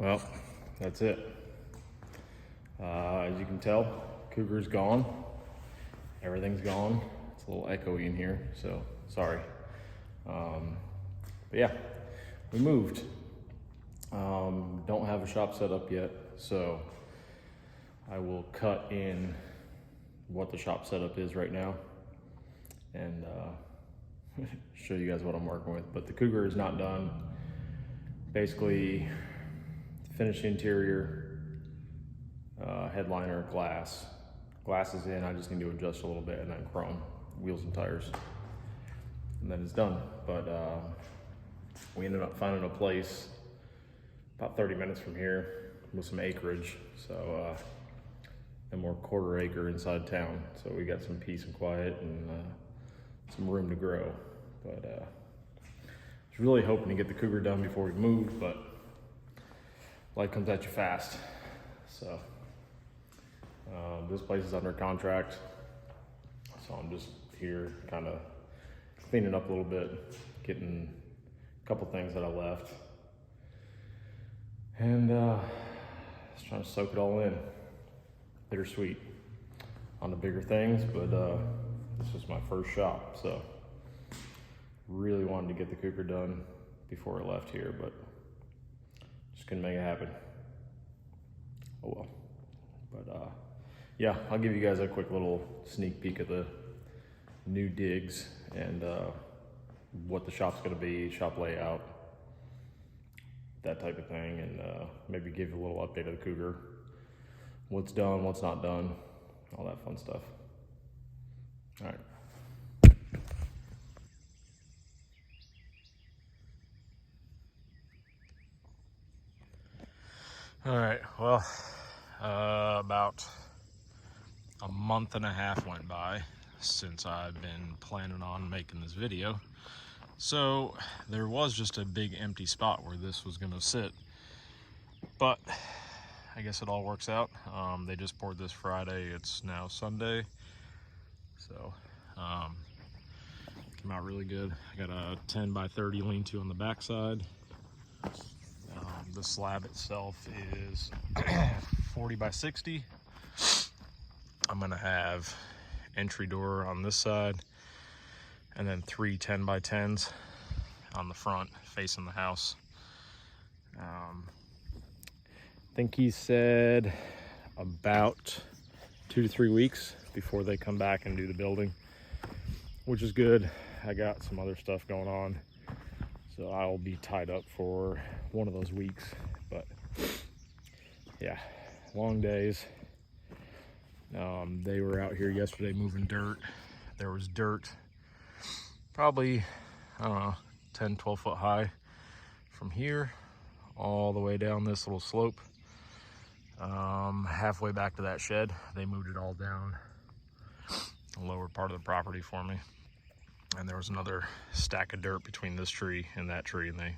Well, that's it. As you can tell, Cougar's gone. Everything's gone. It's a little echoey in here, so sorry. But yeah, we moved. Don't have a shop set up yet, so I will cut in what the shop setup is right now and show you guys what I'm working with. But the Cougar is not done. Basically, finished interior, headliner, glass. Glass is in, I just need to adjust a little bit, and then chrome, wheels and tires. And then it's done. But we ended up finding a place about 30 minutes from here with some acreage. So, and we're a quarter acre inside town. So we got some peace and quiet and some room to grow. But I was really hoping to get the Cougar done before we moved, but life comes at you fast. So this place is under contract. So I'm just here kind of cleaning up a little bit, getting a couple things that I left. And just trying to soak it all in. Bittersweet on the bigger things, but this was my first shop, so really wanted to get the Cougar done before I left here, but just couldn't make it happen. Oh well. But yeah, I'll give you guys a quick little sneak peek of the new digs and what the shop's gonna be, shop layout, that type of thing, and maybe give you a little update of the Cougar. What's done, what's not done, all that fun stuff. All right. All right, well, about a month and a half went by since I've been planning on making this video. So there was just a big empty spot where this was gonna sit, but I guess it all works out. They just poured this Friday, it's now Sunday. So came out really good. I got a 10 by 30 lean-to on the backside. The slab itself is 40 by 60. I'm gonna have entry door on this side and then 3 10 by 10s on the front facing the house. I think he said about 2 to 3 weeks before they come back and do the building, which is good. I got some other stuff going on, so I'll be tied up for one of those weeks. But yeah, long days. They were out here yesterday moving dirt. There was dirt probably, I don't know, 10, 12 foot high from here all the way down this little slope. Halfway back to that shed, they moved it all down the lower part of the property for me. And there was another stack of dirt between this tree and that tree, and they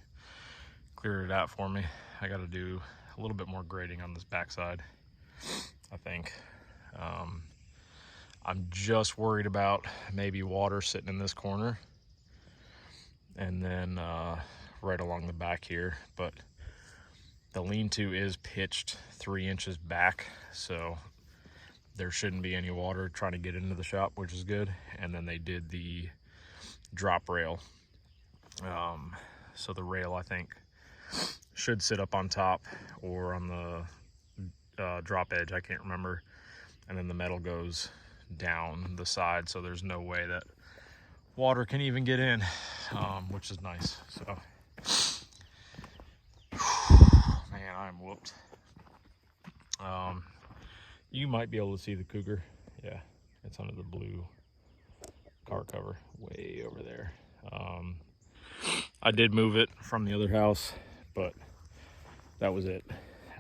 cleared it out for me. I got to do a little bit more grading on this backside, I think. I'm just worried about maybe water sitting in this corner and then right along the back here, but the lean-to is pitched 3 inches back, so there shouldn't be any water trying to get into the shop, which is good. And then they did the drop rail. So the rail, I think, should sit up on top or on the drop edge, I can't remember. And then the metal goes down the side, so there's no way that water can even get in, which is nice. So man, I'm whooped. You might be able to see the Cougar. Yeah, it's under the blue car cover way over there. I did move it from the other house, but that was it.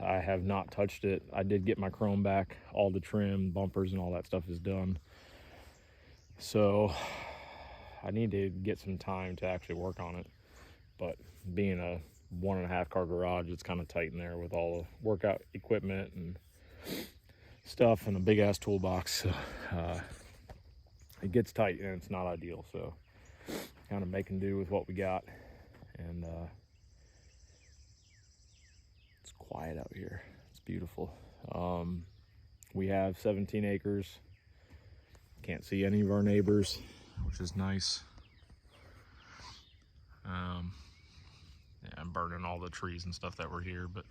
I have not touched it. I did get my chrome back. All the trim, bumpers, and all that stuff is done. So I need to get some time to actually work on it. But being a 1.5 car garage, it's kind of tight in there with all the workout equipment and stuff and a big ass toolbox. So, it gets tight and it's not ideal. So kind of making do with what we got. And it's quiet out here. It's beautiful. We have 17 acres. Can't see any of our neighbors, which is nice. Yeah, I'm burning all the trees and stuff that were here, but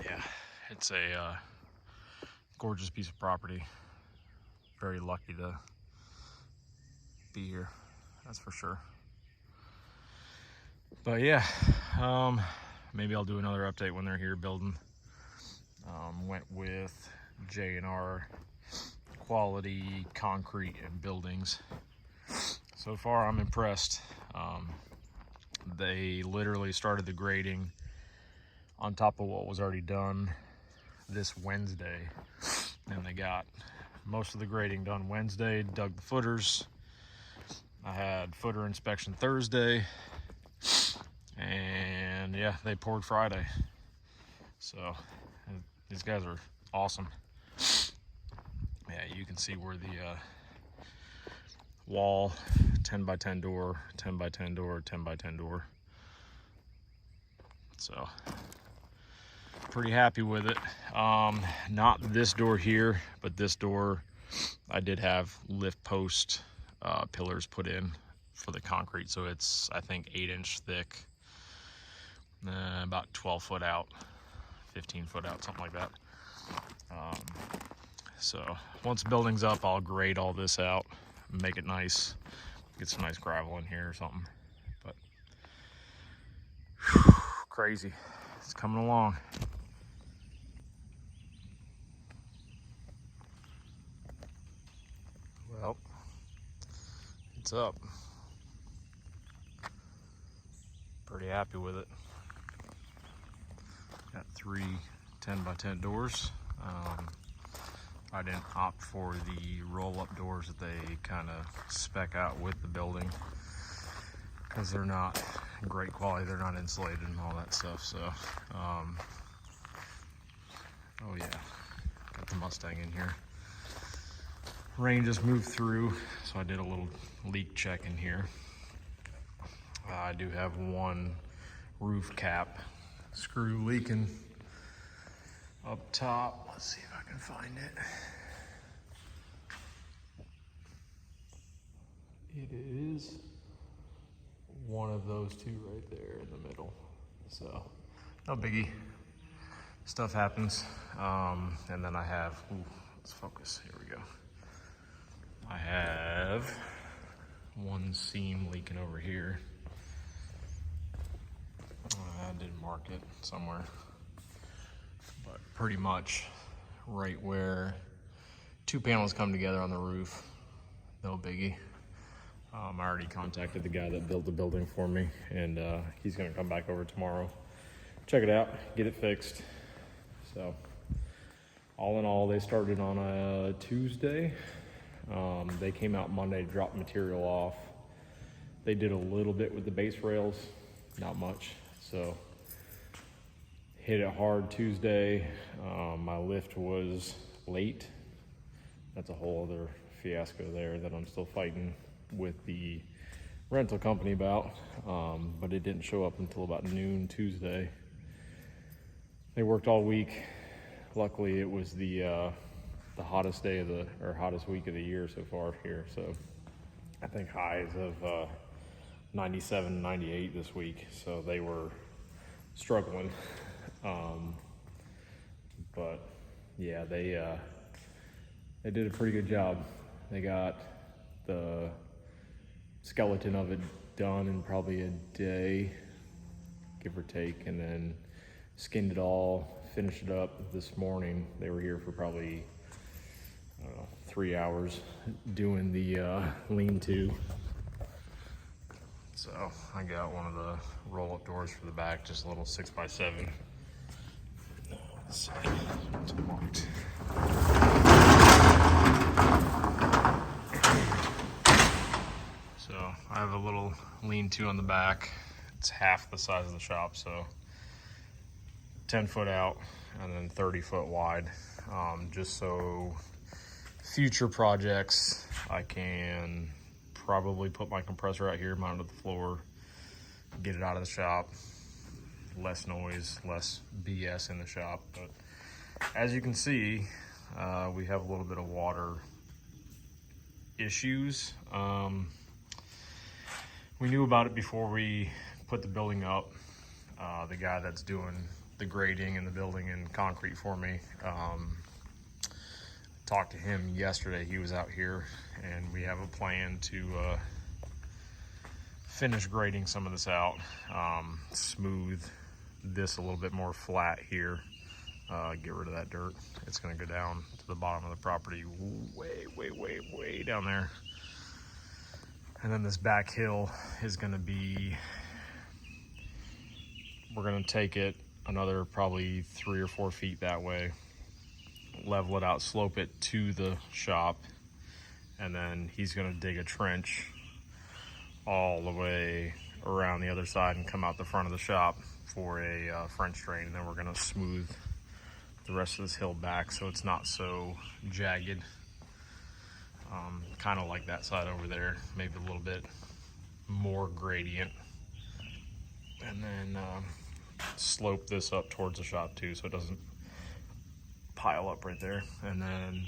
yeah, it's a gorgeous piece of property. Very lucky to be here, that's for sure. But yeah, maybe I'll do another update when they're here building. Went with J&R Quality Concrete and Buildings. So far I'm impressed. They literally started the grading on top of what was already done this Wednesday, and they got most of the grading done Wednesday, dug the footers. I had footer inspection Thursday, and yeah, they poured Friday. So these guys are awesome. Yeah, you can see where the wall, 10 by 10 door, 10 by 10 door, 10 by 10 door. So pretty happy with it. Not this door here, but this door I did have lift post pillars put in for the concrete, so it's, I think, 8-inch thick, about 12 foot out, 15 foot out, something like that. So once the building's up, I'll grade all this out, make it nice, get some nice gravel in here or something. But whew, crazy, it's coming along. Well, it's up. Pretty happy with it. Got 3 10 by 10 doors. I didn't opt for the roll-up doors that they kind of spec out with the building, because they're not great quality. They're not insulated and all that stuff. So, oh yeah, got the Mustang in here. Rain just moved through, so I did a little leak check in here. I do have one roof cap screw leaking up top. Let's see if I can find it. It is one of those two right there in the middle. So no biggie, stuff happens. And then I have, let's focus, here we go. I have one seam leaking over here. I did mark it somewhere, but pretty much right where 2 panels come together on the roof. No biggie. I already contacted the guy that built the building for me, and he's gonna come back over tomorrow, check it out, get it fixed. So all in all, they started on a Tuesday. They came out Monday, dropped material off. They did a little bit with the base rails, not much. So hit it hard Tuesday. My lift was late. That's a whole other fiasco there that I'm still fighting with the rental company about. But it didn't show up until about noon Tuesday. They worked all week. Luckily it was the hottest day of hottest week of the year so far here. So I think highs of 97, 98 this week. So they were struggling. But yeah, they did a pretty good job. They got the skeleton of it done in probably a day, give or take, and then skinned it all, finished it up this morning. They were here for probably, I don't know, 3 hours doing the lean-to. So I got one of the roll-up doors for the back, just a little 6x7. Let's see, it's marked. So I have a little lean-to on the back. It's half the size of the shop, so 10 foot out and then 30 foot wide, just so future projects I can probably put my compressor out here, mount it to the floor, get it out of the shop, less noise, less BS in the shop. But as you can see, we have a little bit of water issues. We knew about it before we put the building up. The guy that's doing the grading and the building and concrete for me, talked to him yesterday. He was out here, and we have a plan to finish grading some of this out, smooth this a little bit more flat here, get rid of that dirt. It's going to go down to the bottom of the property way down there. And then this back hill is going to be, we're going to take it another probably 3 or 4 feet that way, level it out, slope it to the shop, and then he's going to dig a trench all the way around the other side and come out the front of the shop for a French drain. And then we're going to smooth the rest of this hill back so it's not so jagged, kind of like that side over there, maybe a little bit more gradient. And then slope this up towards the shop too, so it doesn't pile up right there. And then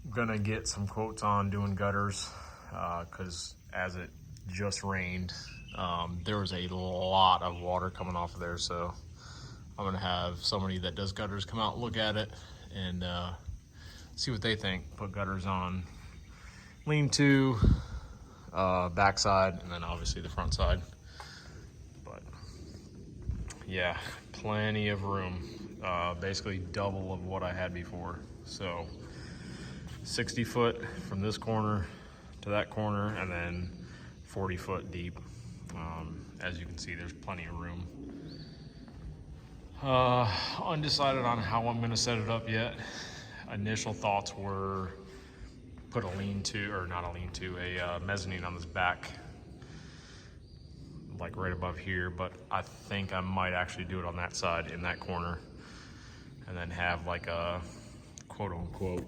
I'm gonna get some quotes on doing gutters, because as it just rained, there was a lot of water coming off of there. So I'm gonna have somebody that does gutters come out and look at it and see what they think. Put gutters on lean-to, backside, and then obviously the front side. But yeah, plenty of room, basically double of what I had before. So 60 foot from this corner to that corner, and then 40 foot deep. As you can see, there's plenty of room. Undecided on how I'm gonna set it up yet. Initial thoughts were put a lean-to, or not a lean-to, a mezzanine on this back, like right above here, but I think I might actually do it on that side in that corner, and then have like a quote-unquote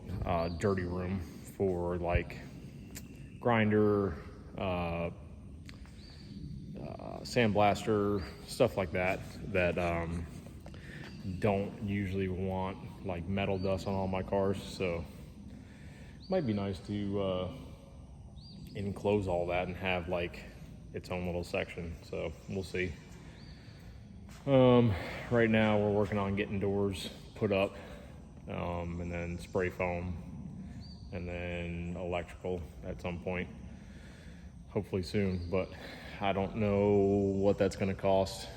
dirty room for like grinder, sandblaster, stuff like that, that don't usually want like metal dust on all my cars. So it might be nice to enclose all that and have like its own little section. So we'll see. Right now we're working on getting doors put up, and then spray foam, and then electrical at some point, hopefully soon. But I don't know what that's going to cost,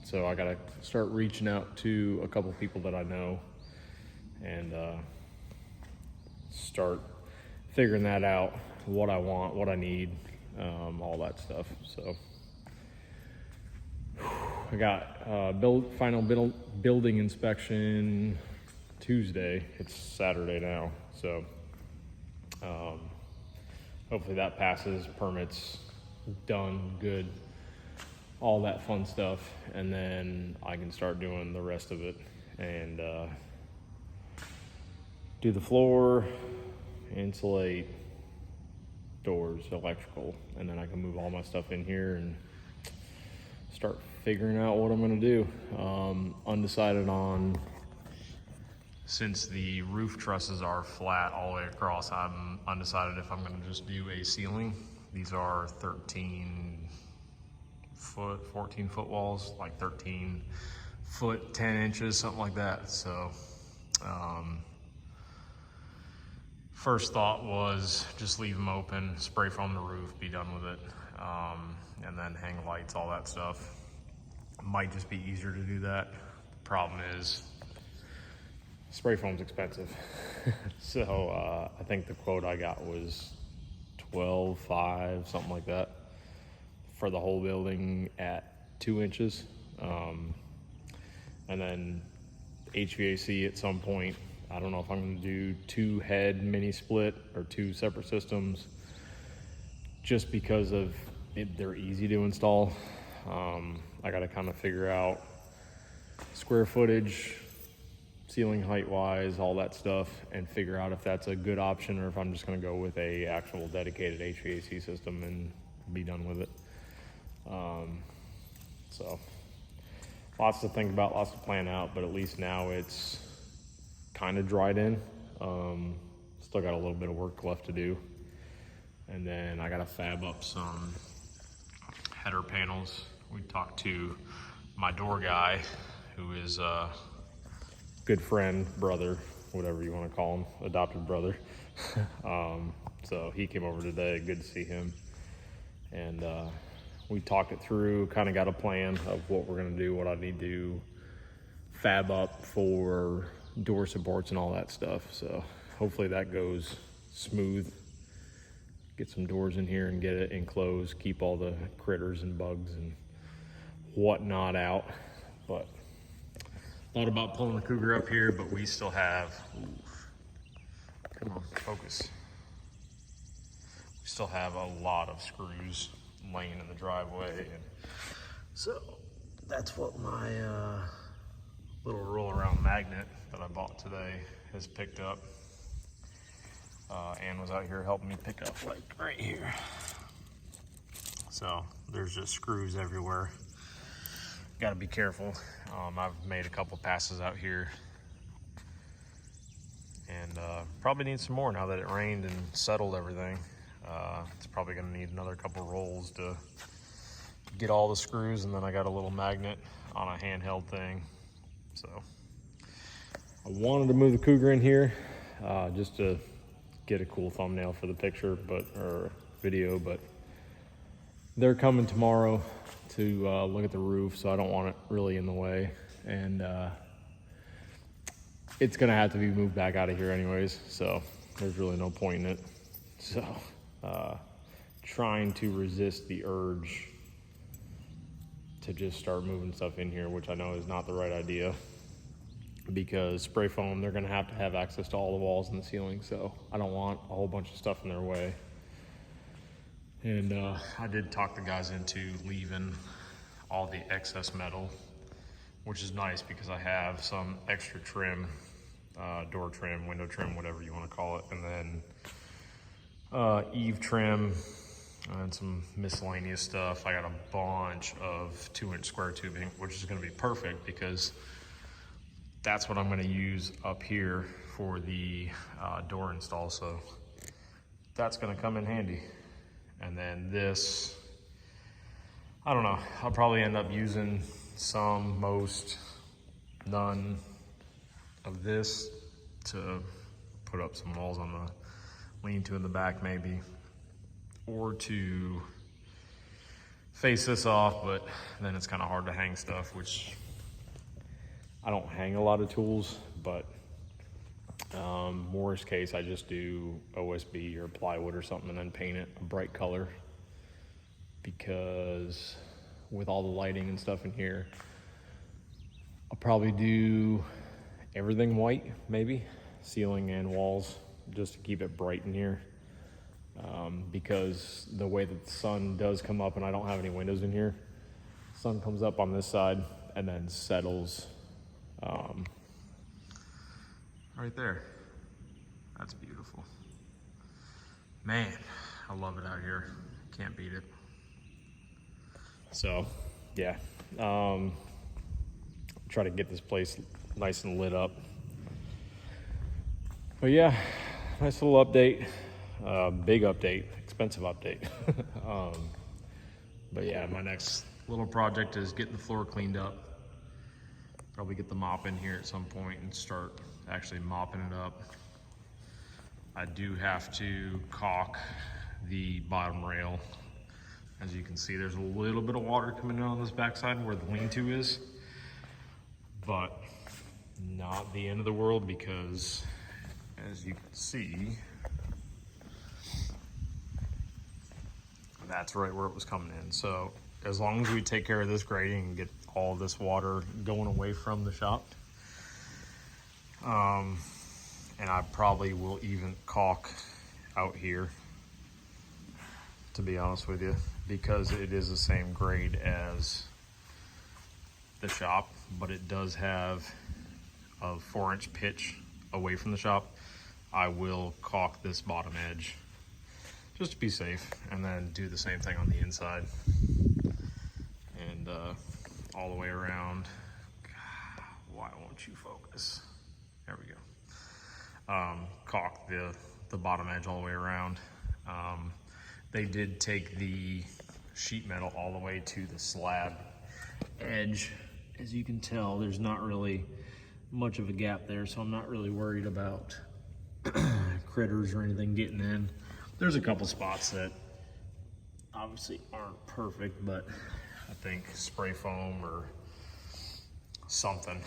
so I gotta start reaching out to a couple people that I know and start figuring that out, what I want, what I need, all that stuff. So I got final building inspection Tuesday. It's Saturday now, so hopefully that passes, permits done, good, all that fun stuff, and then I can start doing the rest of it and do the floor, insulate, doors, electrical, and then I can move all my stuff in here and start figuring out what I'm gonna do. Undecided on, since the roof trusses are flat all the way across, I'm undecided if I'm gonna just do a ceiling. These are 13 foot, 14 foot walls, like 13 foot, 10 inches, something like that. So first thought was just leave them open, spray foam the roof, be done with it, and then hang lights, all that stuff. Might just be easier to do that. The problem is spray foam's expensive. So I think the quote I got was $12,500, something like that, for the whole building at 2 inches. And then HVAC at some point, I don't know if I'm gonna do 2 head mini split or 2 separate systems, just because of they're easy to install. I gotta kind of figure out square footage, ceiling height wise, all that stuff, and figure out if that's a good option or if I'm just gonna go with a actual dedicated HVAC system and be done with it. So lots to think about, lots to plan out, but at least now it's kind of dried in. Still got a little bit of work left to do. And then I gotta fab up some header panels. We talked to my door guy, who is a good friend, brother, whatever you want to call him, adopted brother. So he came over today, good to see him. And we talked it through, kind of got a plan of what we're gonna do, what I need to fab up for door supports and all that stuff. So hopefully that goes smooth. Get some doors in here and get it enclosed, keep all the critters and bugs and whatnot out. But thought about pulling the Cougar up here, but we still have, come on, focus. We still have a lot of screws laying in the driveway. And so that's what my little roll around magnet that I bought today has picked up. Ann was out here helping me pick up, like right here. So there's just screws everywhere. Got to be careful. I've made a couple passes out here, and probably need some more now that it rained and settled everything. It's probably going to need another couple rolls to get all the screws, and then I got a little magnet on a handheld thing. So I wanted to move the Cougar in here just to get a cool thumbnail for the picture, or video, but they're coming tomorrow to look at the roof, so I don't want it really in the way. And it's gonna have to be moved back out of here anyways, so there's really no point in it. So trying to resist the urge to just start moving stuff in here, which I know is not the right idea, because spray foam, they're gonna have to have access to all the walls and the ceiling, so I don't want a whole bunch of stuff in their way. And I did talk the guys into leaving all the excess metal, which is nice because I have some extra trim, door trim, window trim, whatever you wanna call it, and then eave trim and some miscellaneous stuff. I got a bunch of 2-inch square tubing, which is gonna be perfect because that's what I'm gonna use up here for the door install. So that's gonna come in handy. And then this, I don't know, I'll probably end up using some, most, none of this to put up some walls on the lean-to in the back maybe, or to face this off, but then it's kind of hard to hang stuff, which I don't hang a lot of tools, but worst case, I just do OSB or plywood or something and then paint it a bright color, because with all the lighting and stuff in here, I'll probably do everything white, maybe, ceiling and walls, just to keep it bright in here. Because the way that the sun does come up, and I don't have any windows in here, sun comes up on this side and then settles right there. That's beautiful. Man, I love it out here. Can't beat it. So, yeah. Try to get this place nice and lit up. But yeah, nice little update. Big update, expensive update. But yeah, my next little project is getting the floor cleaned up. Probably get the mop in here at some point and start actually mopping it up. I do have to caulk the bottom rail. As you can see, there's a little bit of water coming in on this backside where the lean-to is, but not the end of the world, because as you can see, that's right where it was coming in. So as long as we take care of this grading and get all this water going away from the shop, and I probably will even caulk out here, to be honest with you, because it is the same grade as the shop, but it does have a 4-inch pitch away from the shop. I will caulk this bottom edge just to be safe, and then do the same thing on the inside and all the way around why won't you focus? There we go. Caulk the bottom edge all the way around. They did take the sheet metal all the way to the slab edge. As you can tell, there's not really much of a gap there, so I'm not really worried about critters or anything getting in. There's a couple spots that obviously aren't perfect, but I think spray foam or something.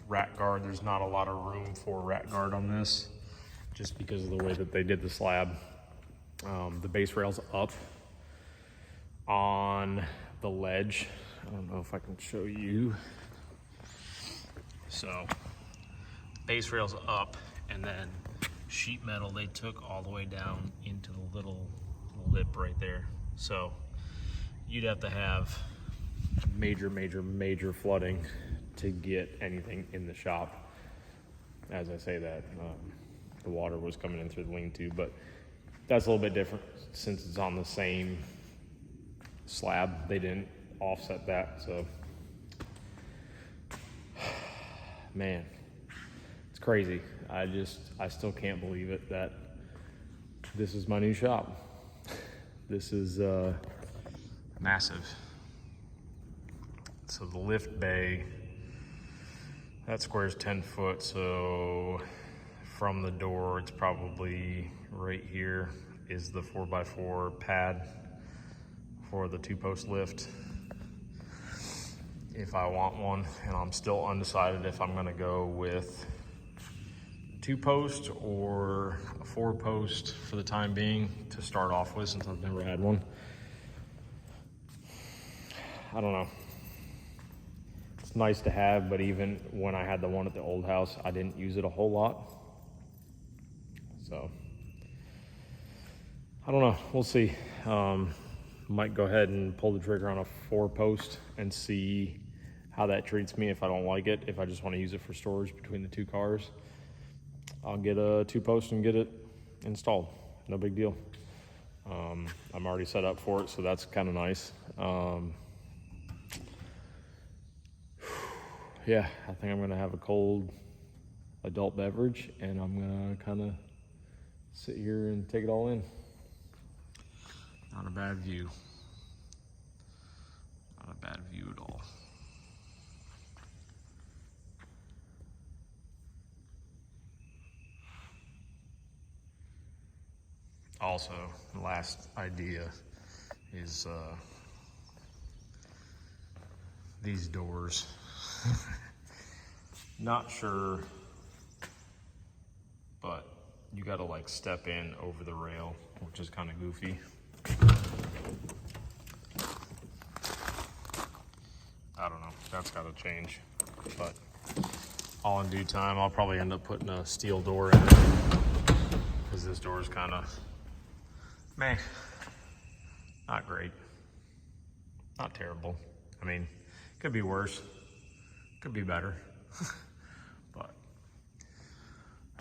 Rat guard, there's not a lot of room for rat guard on this, just because of the way that they did the slab. The base rail's up on the ledge. I don't know if I can show you. So base rail's up, and then sheet metal they took all the way down into the little lip right there. So you'd have to have major flooding to get anything in the shop. As I say that, the water was coming in through the lean-to, but that's a little bit different since it's on the same slab. They didn't offset that, so man, it's crazy. I still can't believe it that this is my new shop. This is massive. So the lift bay, that square's 10 foot, so from the door, it's probably right here is the 4x4 pad for the 2-post lift. If I want one, and I'm still undecided if I'm gonna go with 2-post or a 4-post for the time being to start off with, since I've never had one. I don't know. It's nice to have, but even when I had the one at the old house, I didn't use it a whole lot. So, I don't know, we'll see. Might go ahead and pull the trigger on a 4-post and see how that treats me. If I don't like it, if I just want to use it for storage between the two cars, I'll get a 2-post and get it installed. No big deal. I'm already set up for it, so that's kind of nice. Yeah, I think I'm gonna have a cold adult beverage, and I'm gonna kind of sit here and take it all in. Not a bad view. Not a bad view at all. Also, the last idea is these doors. Not sure, but you gotta like step in over the rail, which is kind of goofy. I don't know, that's gotta change, but all in due time. I'll probably end up putting a steel door in it, because this door is kind of meh, not great, not terrible. I mean, could be worse, could be better, but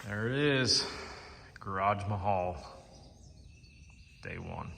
there it is, Garage Mahal, day one.